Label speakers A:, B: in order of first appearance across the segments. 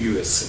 A: USA।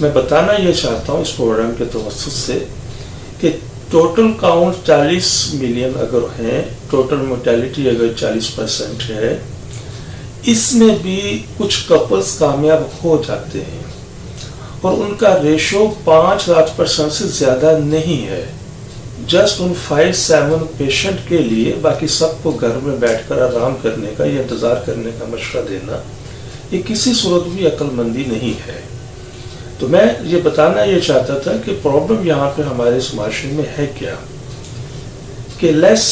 A: میں بتانا یہ چاہتا ہوں اس پروگرام کے توسط سے کہ ٹوٹل کاؤنٹ 40 ملین اگر ہیں، ٹوٹل مورٹیلٹی اگر 40% ہے، اس میں بھی کچھ کپلز کامیاب ہو جاتے ہیں اور ان کا ریشو 5% سے زیادہ نہیں ہے. جسٹ ان 5-7 پیشنٹ کے لیے باقی سب کو گھر میں بیٹھ کر آرام کرنے کا یا انتظار کرنے کا مشورہ دینا یہ کسی صورت بھی عقل مندی نہیں ہے. تو میں یہ بتانا یہ چاہتا تھا کہ پرابلم یہاں پہ ہمارے اس معاشرے میں ہے کیا، کہ لیس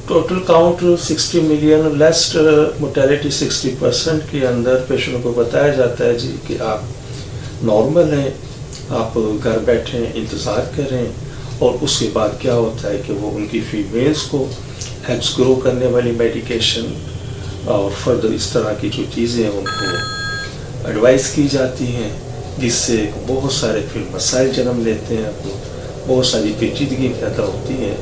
A: ٹوٹل کاؤنٹ 60 ملین، لیس مورٹیلٹی 60% کے اندر پیشنٹ کو بتایا جاتا ہے جی کہ آپ نارمل ہیں، آپ گھر بیٹھیں انتظار کریں، اور اس کے بعد کیا ہوتا ہے کہ وہ ان کی فیمیلز کو ایگز گرو کرنے والی میڈیکیشن اور فردر اس طرح کی جو چیزیں ان کو ایڈوائز کی جاتی ہیں، جس سے بہت سارے پھر مسائل جنم لیتے ہیں، بہت ساری پیچیدگی پیدا ہوتی ہے.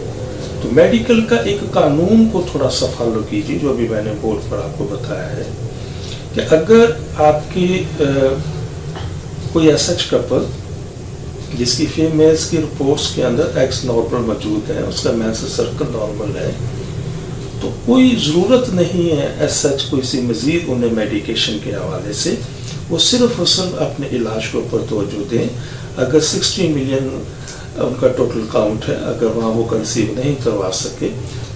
A: تو میڈیکل کا ایک قانون کو تھوڑا سا فالو کیجیے، جو بھی میں نے بورڈ پر آپ کو بتایا ہے، کہ اگر آپ کی کوئی ایسا کپل جس کی فیمیلز کی رپورٹس کے اندر ایکس نارمل موجود ہے، اس کا مینسٹرل سرکل نارمل ہے، تو کوئی ضرورت نہیں ہے ایز سچ کوئی سی مزید انہیں میڈیکیشن کے حوالے سے. وہ صرف اور صرف اپنے علاج کے اوپر توجہ دیں. اگر 60 ملین ان کا ٹوٹل کاؤنٹ ہے، اگر وہاں وہ کنسیو نہیں کروا سکے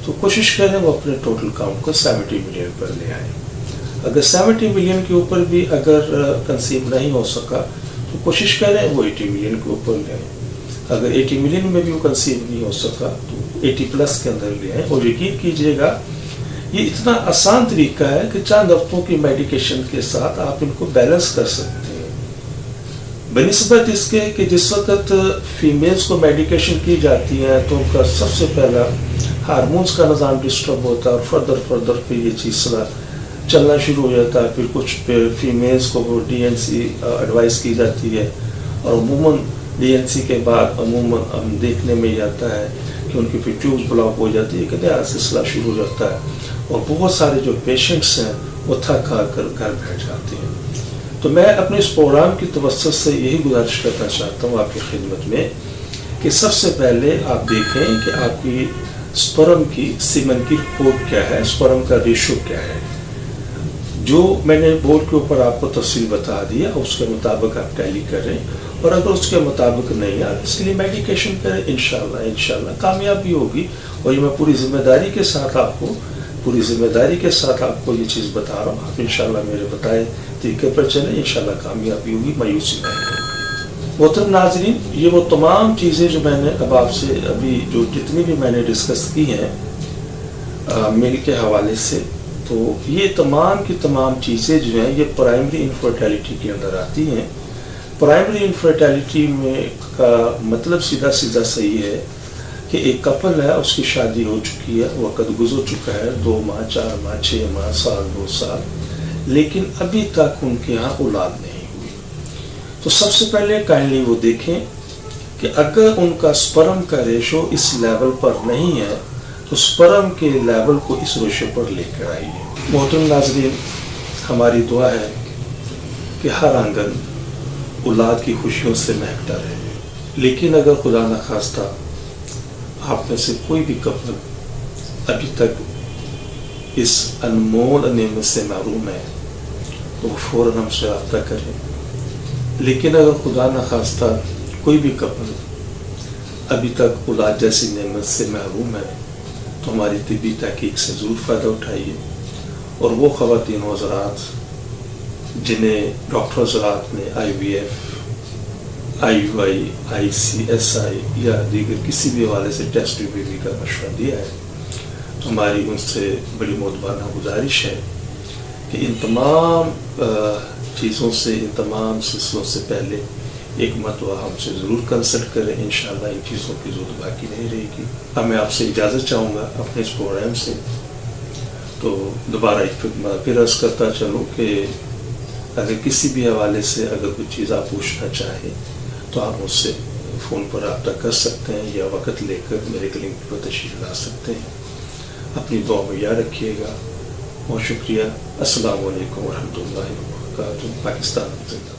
A: تو کوشش کریں وہ اپنے ٹوٹل کاؤنٹ کو 70 ملین پر لے آئیں. اگر 70 ملین کے اوپر بھی اگر کنسیو نہیں ہو سکا تو کوشش کریں وہ 80 ملین کے اوپر لے آئیں. اگر 80 ملین میں بھی وہ کنسیو نہیں ہو سکا تو 80+ کے اندر لے آئیں. اور یقین کیجئے گا یہ اتنا آسان طریقہ ہے کہ چند ہفتوں کی میڈیکیشن کے ساتھ آپ ان کو بیلنس کر سکتے ہیں، بنسبت اس کے کہ جس وقت فیمیلز کو میڈیکیشن کی جاتی ہے تو ان کا سب سے پہلا ہارمونز کا نظام ڈسٹرب ہوتا ہے، اور فردر پہ یہ چیز چلنا شروع ہو جاتا ہے. پھر کچھ فیمیلز کو وہ DNC ایڈوائز کی جاتی ہے، اور عموماً DNC کے بعد عموماً ہم دیکھنے میں یہ آتا ہے کہ ان کی پھر ٹیوبز بلاک ہو جاتی ہے، کہ نیا سلسلہ شروع ہو جاتا ہے، اور بہت سارے جو پیشنٹس ہیں وہ تھک ہار کر گھر بیٹھ جاتے ہیں. تو میں اپنے اس پروگرام کی توسط سے یہی گزارش کرنا چاہتا ہوں آپ کی خدمت میں کہ سب سے پہلے آپ دیکھیں کہ آپ کی سپرم کی سیمن کی رپورٹ کیا ہے، سپرم کا ریشو کیا ہے. جو میں نے بورڈ کے اوپر آپ کو تفصیل بتا دیا اس کے مطابق آپ ٹیلی کریں، اور اگر اس کے مطابق نہیں آپ اس کے لیے میڈیکیشن کریں. انشاءاللہ کامیابی ہوگی. اور یہ میں پوری ذمہ داری کے ساتھ آپ کو یہ چیز بتا رہا ہوں. آپ انشاءاللہ میرے بتائے طریقے پر چلیں، انشاءاللہ کامیابی ہوگی، مایوسی نہیں ہوگی. محترم ناظرین، یہ وہ تمام چیزیں جو میں نے اب آپ سے ابھی جو جتنی بھی میں نے ڈسکس کی ہیں میل کے حوالے سے، تو یہ تمام کی تمام چیزیں جو ہیں یہ پرائمری انفرٹیلٹی کے اندر آتی ہیں. پرائمری انفرٹیلٹی میں کا مطلب سیدھا صحیح ہے کہ ایک کپل ہے، اس کی شادی ہو چکی ہے، وقت گزر چکا ہے، 2 ماہ 4 ماہ 6 ماہ سال 2 سال، لیکن ابھی تک ان کے یہاں اولاد نہیں ہوئی. تو سب سے پہلے کائنڈلی وہ دیکھیں کہ اگر ان کا سپرم کا ریشو اس لیول پر نہیں ہے تو سپرم کے لیول کو اس ریشو پر لے کر آئیے. محترم ناظرین، ہماری دعا ہے کہ ہر آنگن اولاد کی خوشیوں سے مہکتا رہے. لیکن اگر خدا نخواستہ آپ میں سے کوئی بھی کپل ابھی تک اس انمول نعمت سے محروم ہے تو وہ فوراً ہم سے رابطہ کریں. لیکن اگر خدا نخواستہ کوئی بھی کپل ابھی تک اولاد جیسی نعمت سے محروم ہے تو ہماری طبی تحقیق سے ضرور فائدہ اٹھائیے. اور وہ خواتین حضرات جنہیں ڈاکٹر حضرات نے IVF IUI ICSI یا دیگر کسی بھی حوالے سے ٹیسٹ بیبی کا مشورہ دیا ہے، تو ہماری ان سے بڑی معتبرانہ گزارش ہے کہ ان تمام چیزوں سے، ان تمام سلسلوں سے پہلے ایک مرتبہ ہم سے ضرور کنسلٹ کریں. انشاءاللہ ان چیزوں کی ضرورت باقی نہیں رہے گی. اب میں آپ سے اجازت چاہوں گا اپنے اس پروگرام سے. تو دوبارہ ایک پھر عرض کرتا چلوں کہ اگر کسی بھی حوالے سے اگر کوئی چیز آپ پوچھنا چاہیں تو آپ مجھ سے فون پر رابطہ کر سکتے ہیں یا وقت لے کر میرے کلینک پر تشریف لا سکتے ہیں. اپنی دعا میں یاد رکھیے گا. بہت شکریہ. السلام علیکم ورحمۃ اللہ وبرکاتہ. پاکستان زندہ.